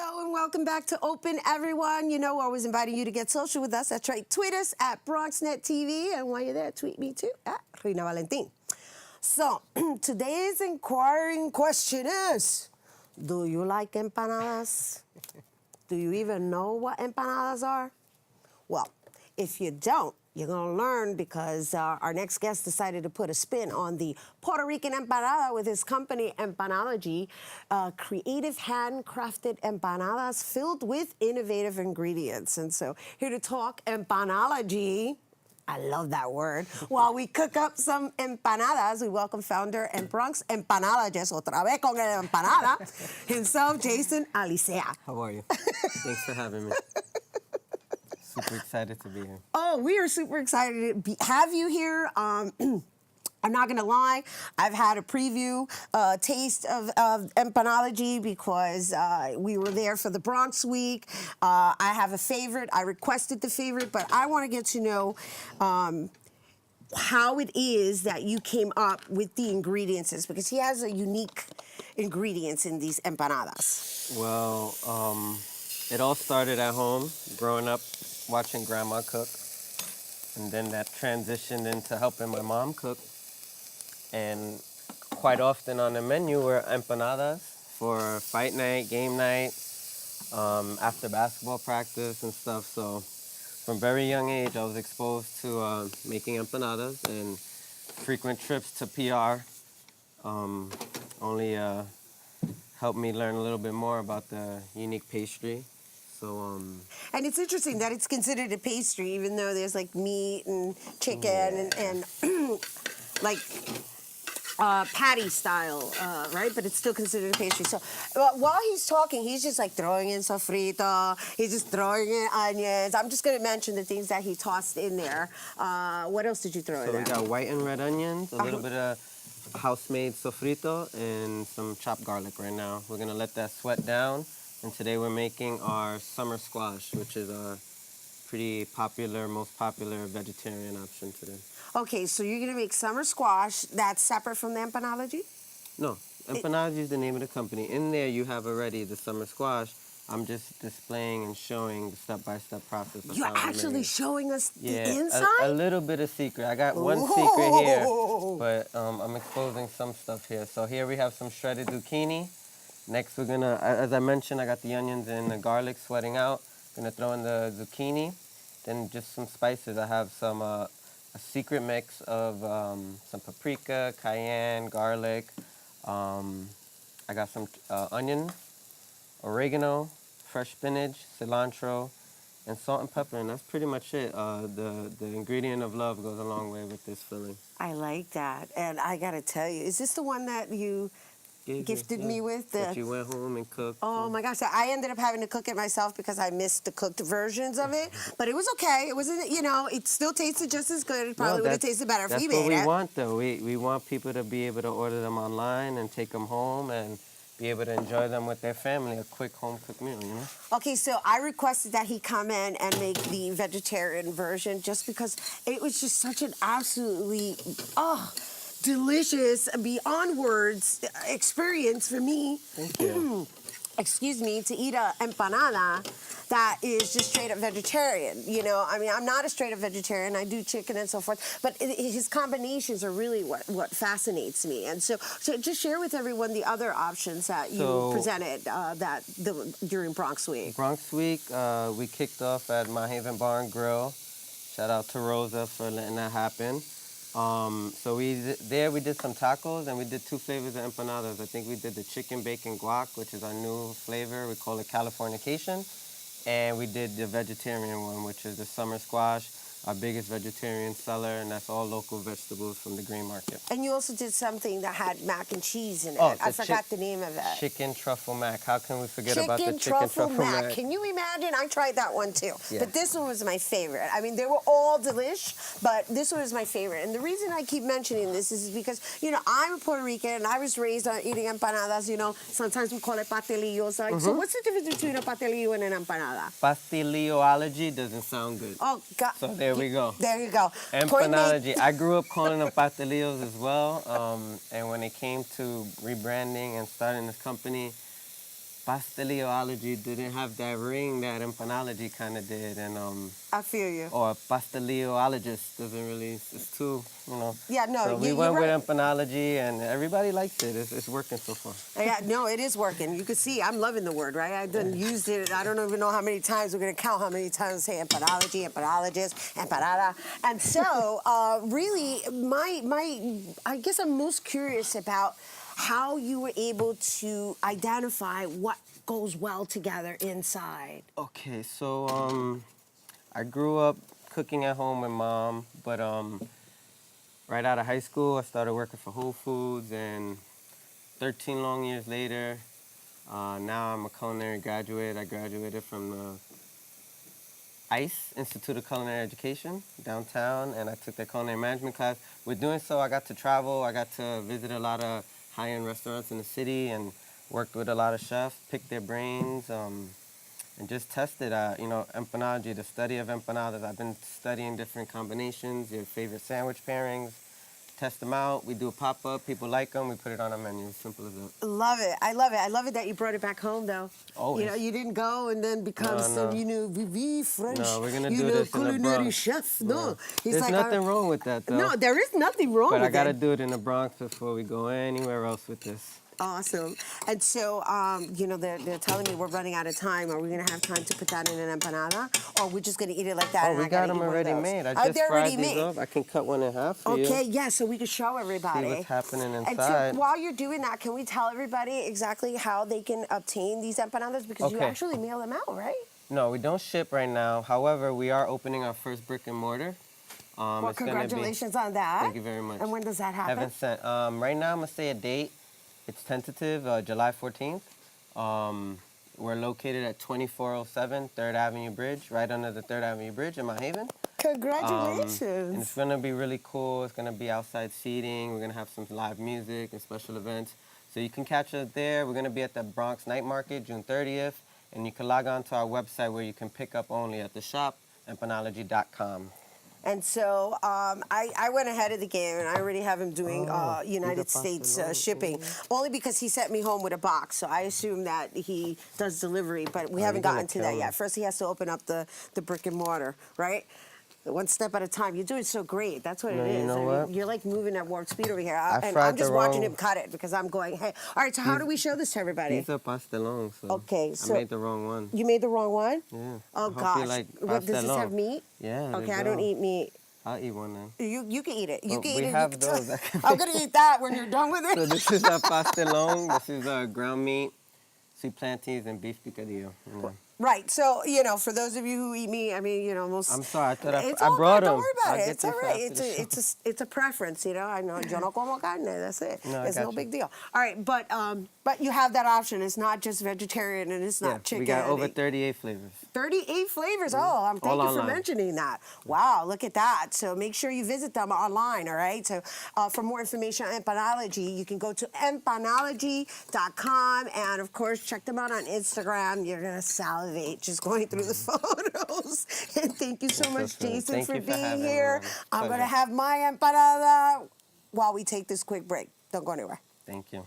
Hello and welcome back to Open, everyone. You know, we're always inviting you to get social with us. That's right. Tweet us at Bronxnet TV. And while you're there, tweet me too at Rhina Valentin. So, today's inquiring question is, do you like empanadas? Do you even know what empanadas are? Well, if you don't, you're going to learn because our next guest decided to put a spin on the Puerto Rican empanada with his company, Empanology, creative handcrafted empanadas filled with innovative ingredients. And so here to talk Empanology, I love that word, while we cook up some empanadas, we welcome founder and Bronx Empanologist, otra vez con el empanada, himself, Jason Alicea. How are you? Thanks for having me. Super excited to be here. Oh, we are super excited to have you here. I'm not going to lie. I've had a preview taste of Empanology because we were there for the Bronx Week. I have a favorite. I requested the favorite, but I want to get to know how it is that you came up with the ingredients, because he has a unique ingredients in these empanadas. Well, it all started at home, growing up watching Grandma cook, and then that transitioned into helping my mom cook. And quite often on the menu were empanadas for fight night, game night, after basketball practice and stuff. So from very young age, I was exposed to making empanadas, and frequent trips to PR only helped me learn a little bit more about the unique pastry. So, and it's interesting that it's considered a pastry, even though there's like meat and chicken and like patty style, right? But it's still considered a pastry. So while he's talking, he's just like throwing in sofrito. He's just throwing in onions. I'm just going to mention the things that he tossed in there. What else did you throw in there? So we got white and red onions, a little bit of house-made sofrito, and some chopped garlic right now. We're going to let that sweat down. And today we're making our summer squash, which is a pretty popular, most popular vegetarian option today. Okay, so you're going to make summer squash. That's separate from the Empanology? No, Empanadas is the name of the company. In there you have already the summer squash. I'm just displaying and showing the step-by-step process. You're actually showing us the inside? A little bit of secret. I got one secret here, but I'm exposing some stuff here. So here we have some shredded zucchini. Next, we're gonna, as I mentioned, I got the onions and the garlic sweating out. Gonna throw in the zucchini, then just some spices. I have some a secret mix of some paprika, cayenne, garlic. I got some onion, oregano, fresh spinach, cilantro, and salt and pepper, and that's pretty much it. The ingredient of love goes a long way with this filling. I like that, and I gotta tell you, is this the one that you gifted me with? That you went home and cooked. Oh my gosh, I ended up having to cook it myself because I missed the cooked versions of it. But it was okay. It wasn't, you know, it still tasted just as good. It probably would have tasted better if you made it. That's what we want, though. We want people to be able to order them online and take them home and be able to enjoy them with their family, a quick home-cooked meal, you know? Okay, so I requested that he come in and make the vegetarian version just because it was just such an absolutely, delicious, beyond words experience for me. Thank you. Excuse me, to eat a empanada that is just straight up vegetarian. You know, I mean, I'm not a straight up vegetarian. I do chicken and so forth, but his combinations are really what fascinates me. And so just share with everyone the other options that you presented during Bronx Week. Bronx Week, we kicked off at My Haven Bar and Grill. Shout out to Rosa for letting that happen. So we did some tacos, and we did 2 flavors of empanadas. I think we did the chicken bacon guac, which is our new flavor. We call it Californication. And we did the vegetarian one, which is the summer squash, our biggest vegetarian seller, and that's all local vegetables from the green market. And you also did something that had mac and cheese in it. I forgot the name of it. Chicken truffle mac. How can we forget about the chicken truffle mac? Can you imagine? I tried that one too. Yeah. But this one was my favorite. I mean, they were all delish, but this one was my favorite. And the reason I keep mentioning this is because, you know, I'm a Puerto Rican, and I was raised on eating empanadas, you know. Sometimes we call it pastelillos. So what's the difference between a pastelillo and an empanada? Pastelilloology doesn't sound good. Oh, God. So there we go. There you go. Empanology. I grew up calling them pastelillos as well. And when it came to rebranding and starting this company, Pasteleology didn't have that ring that Empanology kind of did, and I feel you. or pasteleologist doesn't really. It's too, Yeah, no, So we you're went right. with Empanology, and everybody likes it. It's working so far. Yeah, no, it is working. You can see I'm loving the word, right? I've done used it. I don't even know how many times. We're going to count how many times I say empanology, empanologist, empanada. And so, really, I guess I'm most curious about how you were able to identify what goes well together inside. Okay, so I grew up cooking at home with mom, but right out of high school, I started working for Whole Foods, and 13 long years later, now I'm a culinary graduate. I graduated from the ICE, Institute of Culinary Education, downtown, and I took their culinary management class. With doing so, I got to travel. I got to visit a lot of high-end restaurants in the city and worked with a lot of chefs, picked their brains, and just tested, empanology, the study of empanadas. I've been studying different combinations, your favorite sandwich pairings, test them out. We do a pop-up. People like them. We put it on our menu. Simple as that. Love it. I love it. I love it that you brought it back home, though. Always. You know, you didn't go and then become some, vive French, No, we're gonna do this in the culinary Bronx. chef. Yeah. No, he's There's like, nothing wrong with that, though. No, there is nothing wrong But with I gotta it. do it in the Bronx before we go anywhere else with this. Awesome. And so, they're telling me we're running out of time. Are we going to have time to put that in an empanada? Or we're just going to eat it like that? Oh, and we I got gotta them eat one of already those? made. I Oh, just they're fried already these made. up. I can cut one in half for you. Okay, yeah, so we can show everybody. See what's happening And inside. so while you're doing that, can we tell everybody exactly how they can obtain these empanadas? Because you Okay. actually mail them out, right? No, we don't ship right now. However, we are opening our first brick and mortar. Well, It's gonna be- congratulations on that. Thank you very much. And when does that happen? Haven't sent. Right now, I'm gonna say a date. It's tentative, July 14th. We're located at 2407 3rd Avenue Bridge, right under the 3rd Avenue Bridge in Mount Haven. Congratulations. And it's gonna be really cool. It's gonna be outside seating. We're gonna have some live music and special events. So you can catch us there. We're gonna be at the Bronx Night Market, June 30th. And you can log on to our website where you can pick up only at the shop, empanology.com. And so I went ahead of the game, and I already have him doing United States shipping, only because he sent me home with a box. So I assume that he does delivery, but we haven't gotten to that yet. First, he has to open up the brick and mortar, right? One step at a time. You're doing so great. That's what it is. You know what? You're like moving at warp speed over here. I And fried I'm just the watching wrong- him cut it because I'm going, hey. All right, so how do we show this to everybody? These are pastelons. So Okay, so I made the wrong one. You made the wrong one? Yeah. Oh, I hope you gosh. like What, does this pastelon. have meat? Yeah. Okay, they I don't do. eat meat. I'll eat one then. You can eat it. You Well, can we eat it. have You those. can I'm going to eat that when you're done with it. So this is our pastelon. This is ground meat, sweet plantains, and beef picadillo. You know. Right. So, for those of you who eat meat, I mean, most... I'm sorry. I thought it's I all brought good. them. Don't worry about I'll it. get It's all this right. after the show. It's a preference, I know. Yo no como carne. That's it. No, I it's got no you. big deal. All right, but you have that option. It's not just vegetarian and it's not chicken. We got over 38 flavors. 38 flavors. Oh, thank you for online. mentioning that. Wow, look at that. So make sure you visit them online, all right? So for more information on Empanology, you can go to empanology.com, and of course, check them out on Instagram. You're going to salivate just going through the photos. And thank you so much, Jason, Thank for you for being having me, here. Rhina. I'm going to Pleasure. have my empanada while we take this quick break. Don't go anywhere. Thank you.